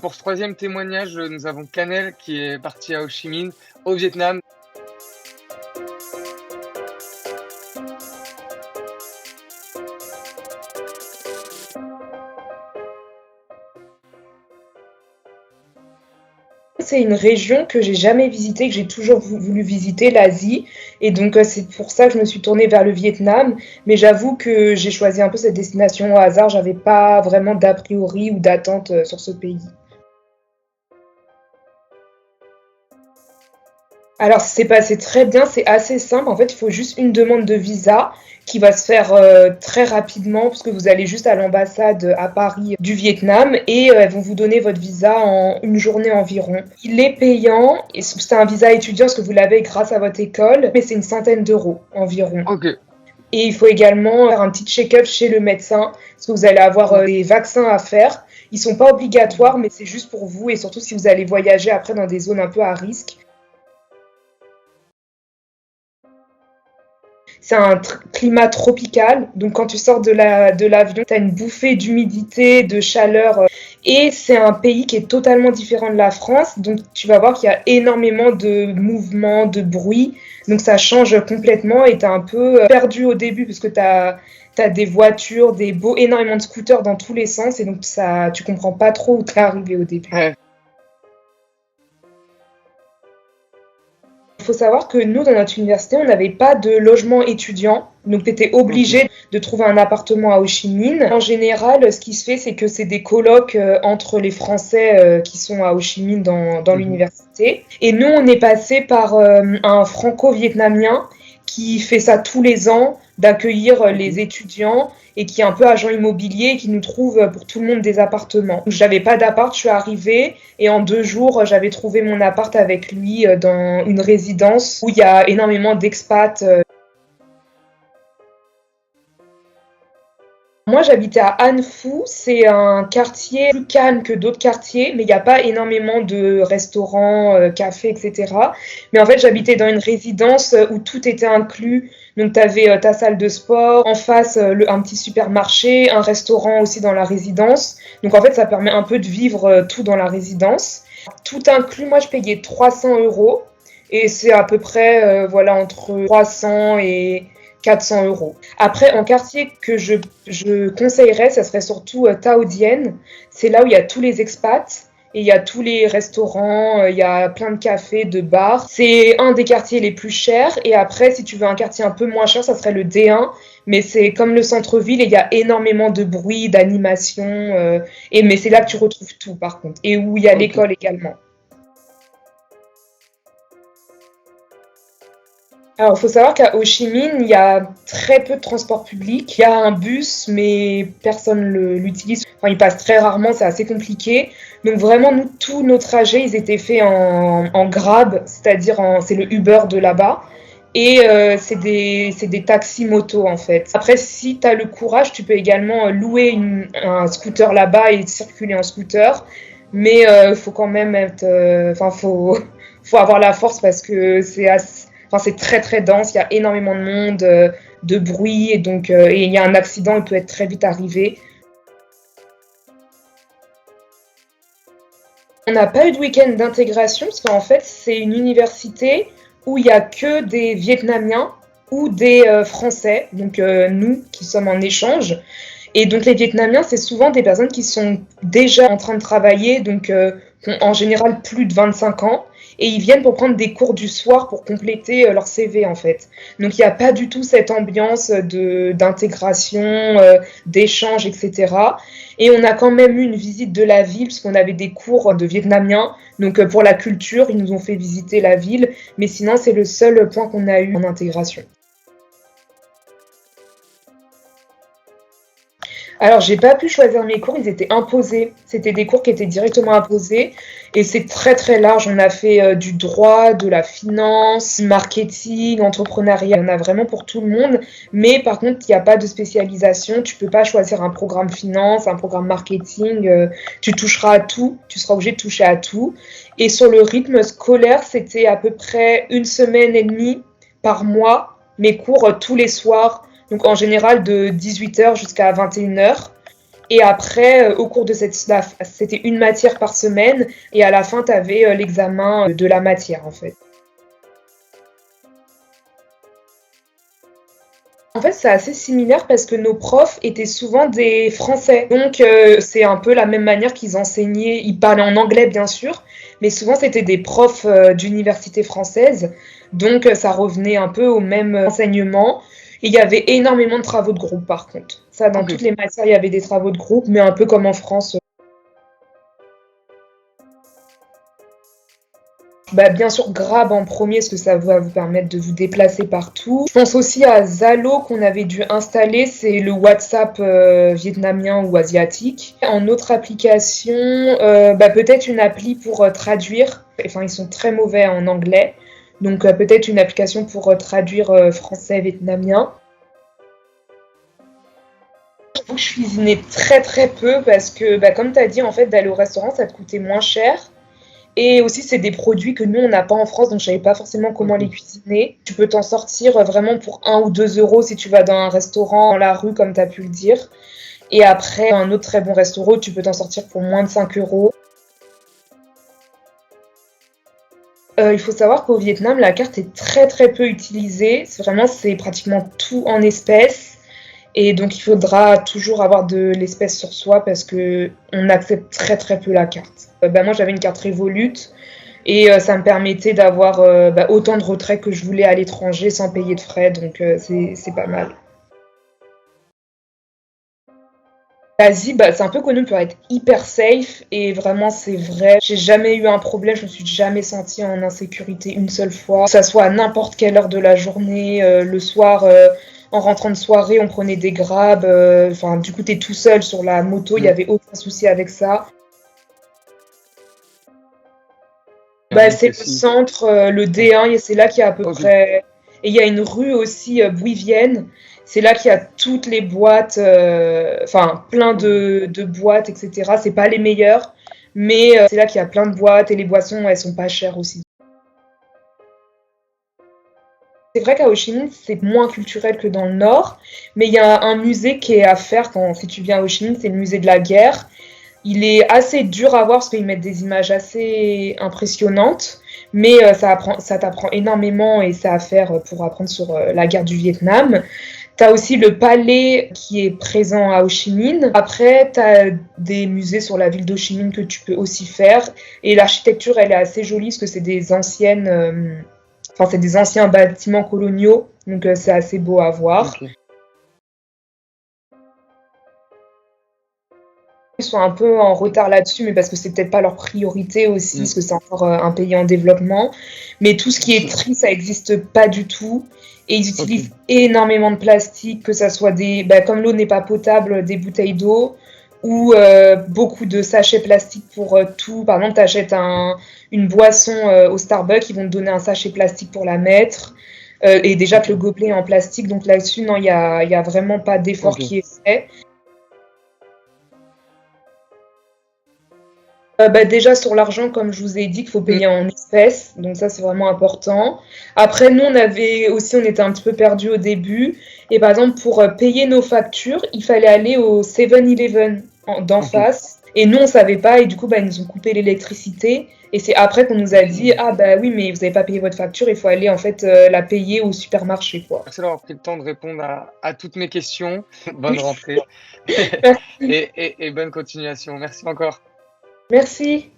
Pour ce troisième témoignage, nous avons Canel qui est parti à Ho Chi Minh, au Vietnam. C'est une région que j'ai jamais visitée, que j'ai toujours voulu visiter, l'Asie. Et donc, c'est pour ça que je me suis tournée vers le Vietnam. Mais j'avoue que j'ai choisi un peu cette destination au hasard. J'avais pas vraiment d'a priori ou d'attente sur ce pays. Alors, c'est passé très bien, c'est assez simple. En fait, il faut juste une demande de visa qui va se faire très rapidement parce que vous allez juste à l'ambassade à Paris du Vietnam et elles vont vous donner votre visa en une journée environ. Il est payant et c'est un visa étudiant parce que vous l'avez grâce à votre école, mais c'est une centaine d'euros environ. Ok. Et il faut également faire un petit check-up chez le médecin parce que vous allez avoir des vaccins à faire. Ils sont pas obligatoires, mais c'est juste pour vous et surtout si vous allez voyager après dans des zones un peu à risque. C'est un climat tropical, donc quand tu sors de l'avion, tu as une bouffée d'humidité, de chaleur, et c'est un pays qui est totalement différent de la France, donc tu vas voir qu'il y a énormément de mouvements, de bruit, donc ça change complètement et tu es un peu perdu au début parce que tu as des voitures, énormément de scooters dans tous les sens, et donc tu comprends pas trop où tu es arrivé au début. Ouais. Il faut savoir que nous, dans notre université, on n'avait pas de logement étudiant. Donc, tu étais obligé de trouver un appartement à Ho Chi Minh. En général, ce qui se fait, c'est que c'est des colocs entre les Français qui sont à Ho Chi Minh dans l'université. Et nous, on est passé par un franco-vietnamien qui fait ça tous les ans, d'accueillir les étudiants et qui est un peu agent immobilier et qui nous trouve pour tout le monde des appartements. J'avais pas d'appart, je suis arrivée et en 2 jours, j'avais trouvé mon appart avec lui dans une résidence où il y a énormément d'expats. Moi, j'habitais à An Phu, c'est un quartier plus calme que d'autres quartiers, mais il n'y a pas énormément de restaurants, cafés, etc. Mais en fait, j'habitais dans une résidence où tout était inclus. Donc, tu avais ta salle de sport, en face, un petit supermarché, un restaurant aussi dans la résidence. Donc, en fait, ça permet un peu de vivre tout dans la résidence. Tout inclus, moi, je payais 300 euros. Et c'est à peu près, voilà, entre 300 et 400 euros. Après, en quartier que je conseillerais, ça serait surtout Tao Dien. C'est là où il y a tous les expats et il y a tous les restaurants, il y a plein de cafés, de bars. C'est un des quartiers les plus chers. Et après, si tu veux un quartier un peu moins cher, ça serait le D1. Mais c'est comme le centre-ville et il y a énormément de bruit, d'animation. Mais c'est là que tu retrouves tout, par contre. Et où il y a l'école également. Alors, il faut savoir qu'à Ho Chi Minh, il y a très peu de transport public. Il y a un bus, mais personne l'utilise. Enfin, il passe très rarement, c'est assez compliqué. Donc vraiment, nous, tous nos trajets, ils étaient faits en Grab, c'est-à-dire c'est le Uber de là-bas. Et c'est des taxis moto, en fait. Après, si tu as le courage, tu peux également louer un scooter là-bas et circuler en scooter. Mais faut quand même faut avoir la force parce que c'est très très dense, il y a énormément de monde, de bruit, et donc et il y a un accident, il peut être très vite arrivé. On n'a pas eu de week-end d'intégration parce qu'en fait c'est une université où il n'y a que des Vietnamiens ou des Français, donc nous qui sommes en échange. Et donc les Vietnamiens, c'est souvent des personnes qui sont déjà en train de travailler, donc qui ont en général plus de 25 ans. Et ils viennent pour prendre des cours du soir pour compléter leur CV en fait. Donc il n'y a pas du tout cette ambiance d'intégration, d'échange, etc. Et on a quand même eu une visite de la ville parce qu'on avait des cours de vietnamien. Donc pour la culture, ils nous ont fait visiter la ville. Mais sinon, c'est le seul point qu'on a eu en intégration. Alors, j'ai pas pu choisir mes cours, ils étaient imposés. C'était des cours qui étaient directement imposés et c'est très très large. On a fait du droit, de la finance, marketing, entrepreneuriat. On a vraiment pour tout le monde, mais par contre, il n'y a pas de spécialisation. Tu peux pas choisir un programme finance, un programme marketing. Tu toucheras à tout, tu seras obligé de toucher à tout. Et sur le rythme scolaire, c'était à peu près 1 semaine et demie par mois, mes cours tous les soirs. Donc en général de 18h jusqu'à 21h. Et après, au cours de c'était une matière par semaine, et à la fin, tu avais l'examen de la matière, en fait. En fait, c'est assez similaire parce que nos profs étaient souvent des Français. Donc, c'est un peu la même manière qu'ils enseignaient. Ils parlaient en anglais, bien sûr, mais souvent, c'était des profs d'université française. Donc, ça revenait un peu au même enseignement. Et il y avait énormément de travaux de groupe, par contre. Ça, dans Ok. toutes les matières, il y avait des travaux de groupe, mais un peu comme en France. Bah, bien sûr, Grab en premier, parce que ça va vous permettre de vous déplacer partout. Je pense aussi à Zalo qu'on avait dû installer, c'est le WhatsApp vietnamien ou asiatique. En autre application, bah, peut-être une appli pour traduire. Enfin, ils sont très mauvais en anglais. Donc peut-être une application pour traduire français-vietnamien. Je cuisinais très très peu parce que, bah, comme tu as dit, en fait, d'aller au restaurant, ça te coûtait moins cher. Et aussi, c'est des produits que nous, on n'a pas en France, donc je savais pas forcément comment les cuisiner. Tu peux t'en sortir vraiment pour 1 ou 2 € si tu vas dans un restaurant dans la rue, comme tu as pu le dire. Et après, un autre très bon restaurant, tu peux t'en sortir pour moins de 5 €. Il faut savoir qu'au Vietnam, la carte est très très peu utilisée. C'est pratiquement tout en espèces. Et donc, il faudra toujours avoir de l'espèce sur soi parce que on accepte très très peu la carte. Bah, moi, j'avais une carte Revolut et ça me permettait d'avoir bah, autant de retraits que je voulais à l'étranger sans payer de frais. Donc, c'est pas mal. L'Asie, bah, c'est un peu connu pour être hyper safe et vraiment, c'est vrai. J'ai jamais eu un problème, je me suis jamais sentie en insécurité une seule fois. Que ça soit à n'importe quelle heure de la journée, le soir. En rentrant de soirée, on prenait des grabs. Enfin, du coup, t'es tout seul sur la moto, il n'y avait aucun souci avec ça. Bah, c'est le centre, le D1, et c'est là qu'il y a à peu près. Et il y a une rue aussi, Bouivienne. C'est là qu'il y a toutes les boîtes, enfin, plein de boîtes, etc. C'est pas les meilleures, mais c'est là qu'il y a plein de boîtes et les boissons, elles sont pas chères aussi. C'est vrai qu'à Ho Chi Minh, c'est moins culturel que dans le nord, mais il y a un musée qui est à faire si tu viens à Ho Chi Minh, c'est le musée de la guerre. Il est assez dur à voir parce qu'ils mettent des images assez impressionnantes, mais ça t'apprend énormément et c'est à faire pour apprendre sur la guerre du Vietnam. T'as aussi le palais qui est présent à Ho Chi Minh. Après, t'as des musées sur la ville d'Ho Chi Minh que tu peux aussi faire. Et l'architecture, elle est assez jolie parce que c'est des c'est des anciens bâtiments coloniaux, donc c'est assez beau à voir. Okay. Ils sont un peu en retard là-dessus, mais parce que c'est peut-être pas leur priorité aussi, parce que c'est encore un pays en développement. Mais tout ce qui est tri, ça n'existe pas du tout. Et ils utilisent énormément de plastique, que ça soit comme l'eau n'est pas potable, des bouteilles d'eau, ou beaucoup de sachets plastiques pour tout. Par exemple, tu achètes une boisson au Starbucks, ils vont te donner un sachet plastique pour la mettre. Et déjà que le gobelet est en plastique, donc là-dessus, non, il y a vraiment pas d'effort qui est fait. Déjà sur l'argent, comme je vous ai dit, qu'il faut payer en espèces, donc ça c'est vraiment important. Après, nous on était un petit peu perdus au début, et par exemple pour payer nos factures, il fallait aller au 7-Eleven d'en face, et nous on savait pas, et du coup ils nous ont coupé l'électricité, et c'est après qu'on nous a dit ah bah oui mais vous avez pas payé votre facture, il faut aller en fait la payer au supermarché quoi. Merci d'avoir pris le temps de répondre à toutes mes questions. Bonne rentrée et bonne continuation. Merci encore. Merci.